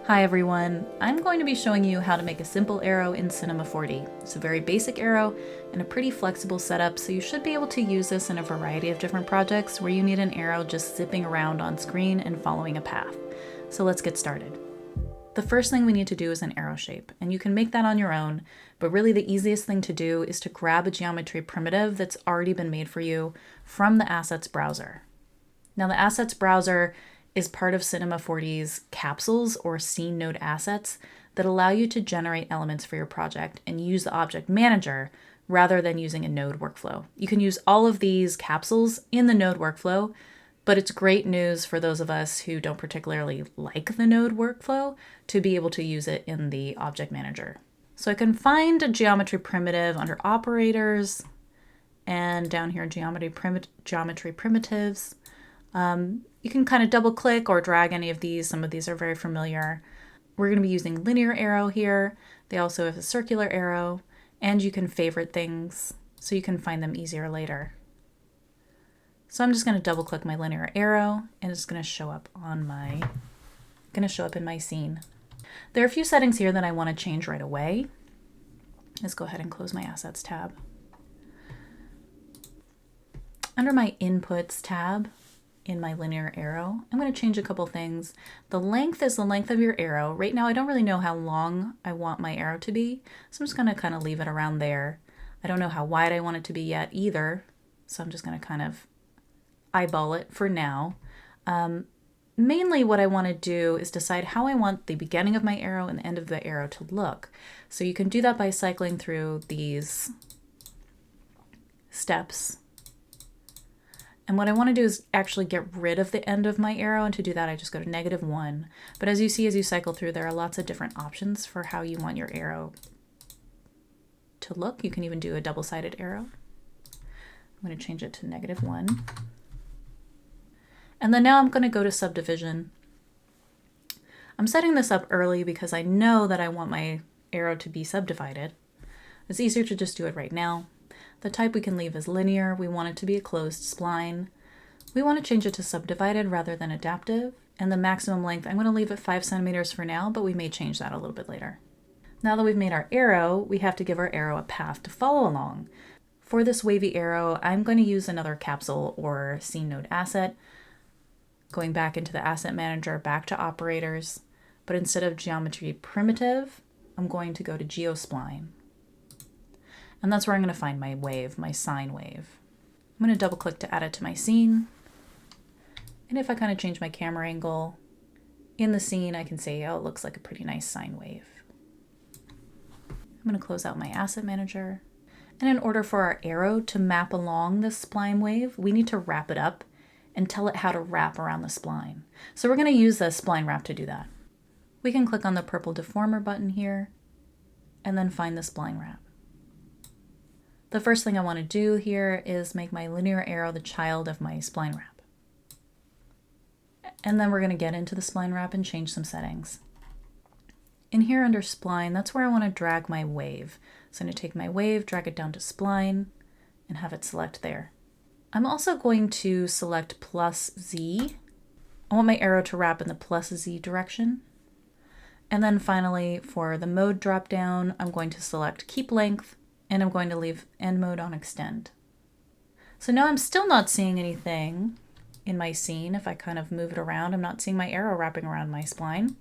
Hi everyone, I'm going to be showing you how to make a simple arrow in Cinema 4D. It's a very basic arrow and a pretty flexible setup, so you should be able to use this in a variety of different projects where you need an arrow just zipping around on screen and following a path. So let's get started. The first thing we need to do is an arrow shape, and you can make that on your own, but really the easiest thing to do is to grab a geometry primitive that's already been made for you from the Assets browser. Now the Assets browser is part of Cinema 4D's capsules or scene node assets that allow you to generate elements for your project and use the object manager rather than using a node workflow. You can use all of these capsules in the node workflow, but it's great news for those of us who don't particularly like the node workflow to be able to use it in the object manager. So I can find a geometry primitive under operators and down here geometry primitives. You can kind of double click or drag any of these. Some of these are very familiar. We're going to be using linear arrow here. They also have a circular arrow, and you can favorite things so you can find them easier later. So I'm just going to double click my linear arrow and it's going to show up in my scene. There are a few settings here that I want to change right away. Let's go ahead and close my assets tab. Under my inputs tab, in my linear arrow, I'm going to change a couple things. The length is the length of your arrow. Right now I don't really know how long I want my arrow to be, so I'm just going to kind of leave it around there. I don't know how wide I want it to be yet either, so I'm just going to kind of eyeball it for now. Mainly what I want to do is decide how I want the beginning of my arrow and the end of the arrow to look. So you can do that by cycling through these steps. And what I want to do is actually get rid of the end of my arrow, and to do that I just go to -1. But as you see, as you cycle through, there are lots of different options for how you want your arrow to look. You can even do a double-sided arrow. I'm going to change it to -1. And then now I'm going to go to subdivision. I'm setting this up early because I know that I want my arrow to be subdivided. It's easier to just do it right now. The type we can leave as linear. We want it to be a closed spline. We want to change it to subdivided rather than adaptive. And the maximum length, I'm going to leave it 5 centimeters for now, but we may change that a little bit later. Now that we've made our arrow, we have to give our arrow a path to follow along. For this wavy arrow, I'm going to use another capsule or scene node asset, going back into the asset manager, back to operators, but instead of geometry primitive, I'm going to go to geospline. And that's where I'm going to find my wave, my sine wave. I'm going to double click to add it to my scene. And if I kind of change my camera angle in the scene, I can say, oh, it looks like a pretty nice sine wave. I'm going to close out my asset manager. And in order for our arrow to map along this spline wave, we need to wrap it up and tell it how to wrap around the spline. So we're going to use the spline wrap to do that. We can click on the purple deformer button here and then find the spline wrap. The first thing I want to do here is make my linear arrow the child of my spline wrap. And then we're going to get into the spline wrap and change some settings. In here under spline, that's where I want to drag my wave. So I'm going to take my wave, drag it down to spline, and have it select there. I'm also going to select +Z. I want my arrow to wrap in the +Z direction. And then finally, for the mode dropdown, I'm going to select keep length, and I'm going to leave end mode on extend. So now I'm still not seeing anything in my scene. If I kind of move it around, I'm not seeing my arrow wrapping around my spline.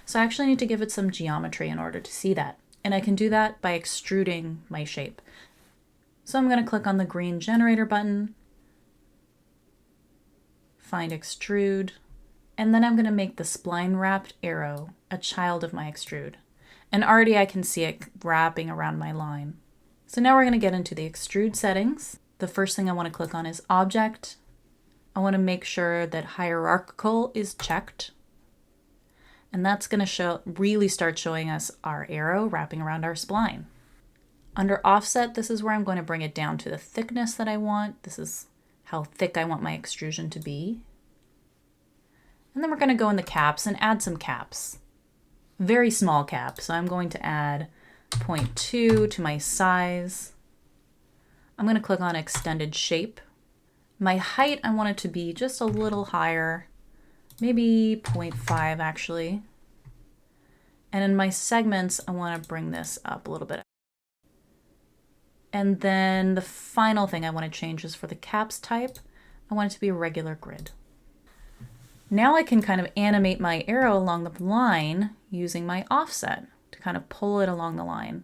So I actually need to give it some geometry in order to see that. And I can do that by extruding my shape. So I'm going to click on the green generator button, find extrude, and then I'm going to make the spline wrapped arrow a child of my extrude. And already I can see it wrapping around my line. So now we're going to get into the extrude settings. The first thing I want to click on is object. I want to make sure that hierarchical is checked. And that's going to really start showing us our arrow wrapping around our spline. Under offset, this is where I'm going to bring it down to the thickness that I want. This is how thick I want my extrusion to be. And then we're going to go in the caps and add some caps. Very small caps. So I'm going to add 0.2 to my size. I'm going to click on extended shape. My height, I want it to be just a little higher, maybe 0.5 actually. And in my segments, I want to bring this up a little bit. And then the final thing I want to change is for the caps type, I want it to be a regular grid. Now I can kind of animate my arrow along the line using my offset to kind of pull it along the line.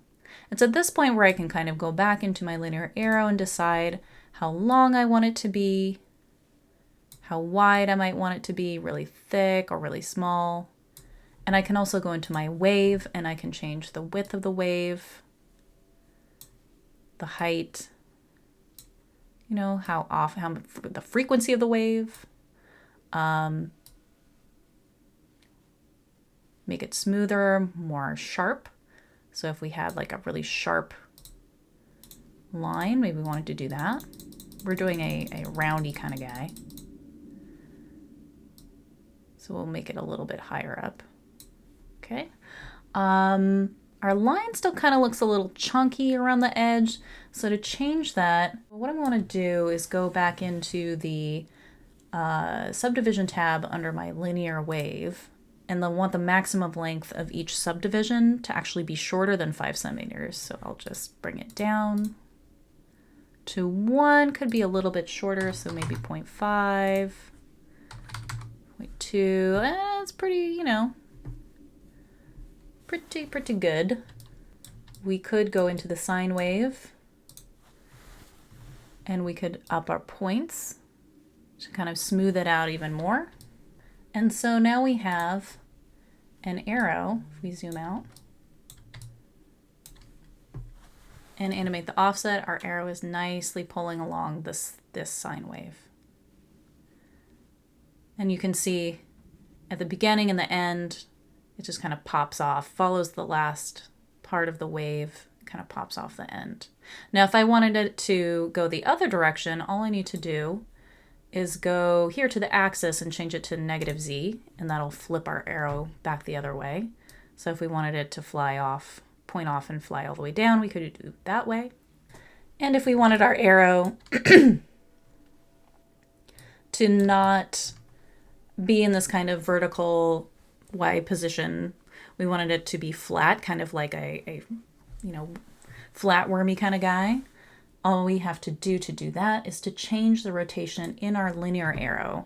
It's at this point where I can kind of go back into my linear arrow and decide how long I want it to be, how wide I might want it to be, really thick or really small. And I can also go into my wave and I can change the width of the wave, the height, you know, the frequency of the wave. Make it smoother, more sharp. So if we had like a really sharp line, maybe we wanted to do that. We're doing a roundy kind of guy. So we'll make it a little bit higher up. Okay. Our line still kind of looks a little chunky around the edge. So to change that, what I want to do is go back into the subdivision tab under my linear wave. And then want the maximum length of each subdivision to actually be shorter than 5 centimeters. So I'll just bring it down to 1, could be a little bit shorter, so maybe 0.5, 0.2, that's pretty, you know, pretty good. We could go into the sine wave and we could up our points to kind of smooth it out even more. And so now we have an arrow, if we zoom out and animate the offset, our arrow is nicely pulling along this sine wave. And you can see at the beginning and the end, it just kind of pops off, follows the last part of the wave, kind of pops off the end. Now, if I wanted it to go the other direction, all I need to do is go here to the axis and change it to -z, and that'll flip our arrow back the other way. So if we wanted it to fly off, point off and fly all the way down, we could do it that way. And if we wanted our arrow to not be in this kind of vertical Y position, we wanted it to be flat, kind of like a you know, flat wormy kind of guy. All we have to do that is to change the rotation in our linear arrow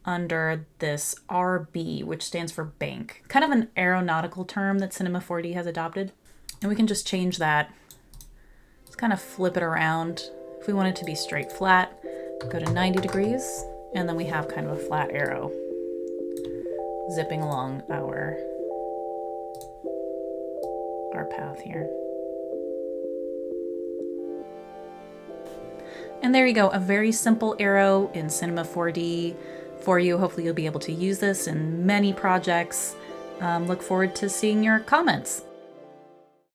under this RB, which stands for bank, kind of an aeronautical term that Cinema 4D has adopted. And we can just change that. Just kind of flip it around. If we want it to be straight flat, go to 90 degrees, and then we have kind of a flat arrow zipping along our path here. And there you go, a very simple arrow in Cinema 4D for you. Hopefully you'll be able to use this in many projects. Look forward to seeing your comments.